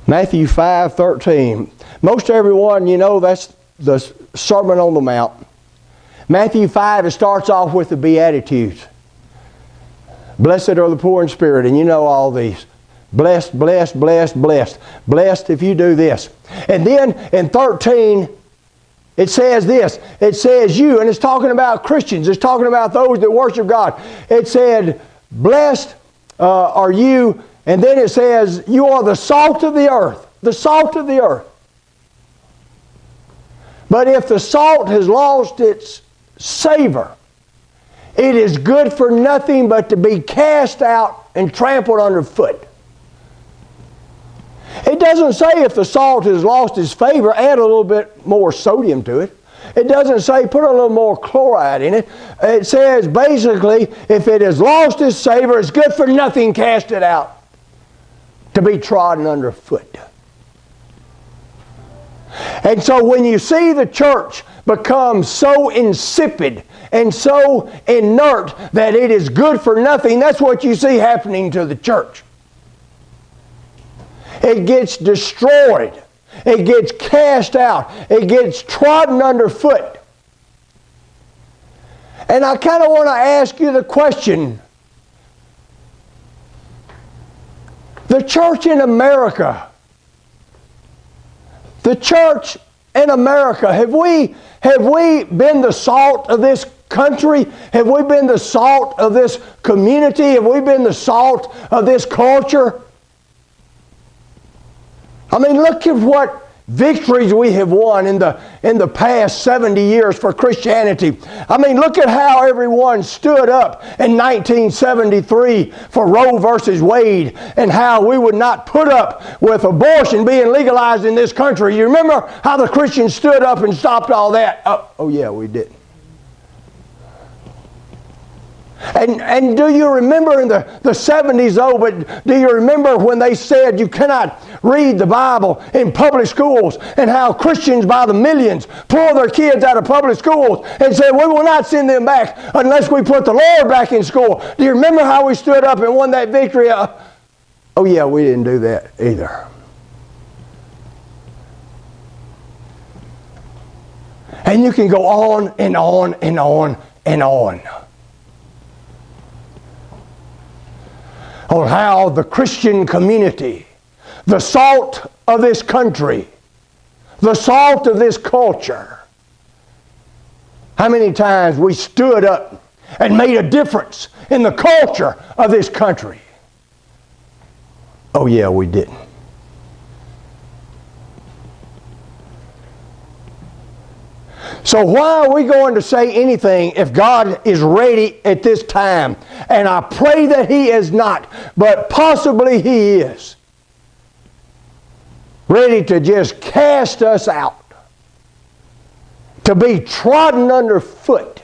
Matthew 5:13. Most everyone, you know, that's the Sermon on the Mount. Matthew 5, it starts off with the Beatitudes. Blessed are the poor in spirit, and you know all these. Blessed, blessed, blessed, blessed. Blessed if you do this. And then in 13, it says this. It says you, and it's talking about Christians. It's talking about those that worship God. It said, blessed are you, and then it says, you are the salt of the earth. The salt of the earth. But if the salt has lost its savor, it is good for nothing but to be cast out and trampled underfoot. It doesn't say if the salt has lost its flavor, add a little bit more sodium to it. It doesn't say put a little more chloride in it. It says basically if it has lost its savor, it's good for nothing, cast it out to be trodden underfoot. And so when you see the church become so insipid and so inert that it is good for nothing, that's what you see happening to the church. It gets destroyed. It gets cast out. It gets trodden underfoot. And I kind of want to ask you the question. The church in America, have we been the salt of this country? Have we been the salt of this community? Have we been the salt of this culture? I mean, look at what victories we have won in the past 70 years for Christianity. I mean, look at how everyone stood up in 1973 for Roe versus Wade, and how we would not put up with abortion being legalized in this country. You remember how the Christians stood up and stopped all that? Oh yeah, we did. And do you remember in the 70s, though, but do you remember when they said you cannot read the Bible in public schools, and how Christians by the millions pull their kids out of public schools and said, we will not send them back unless we put the Lord back in school? Do you remember how we stood up and won that victory? Oh yeah, we didn't do that either. And you can go on and on and on and on how the Christian community, the salt of this country, the salt of this culture, how many times we stood up and made a difference in the culture of this country? Oh yeah, we didn't. So why are we going to say anything if God is ready at this time? And I pray that He is not, but possibly He is ready to just cast us out, to be trodden underfoot.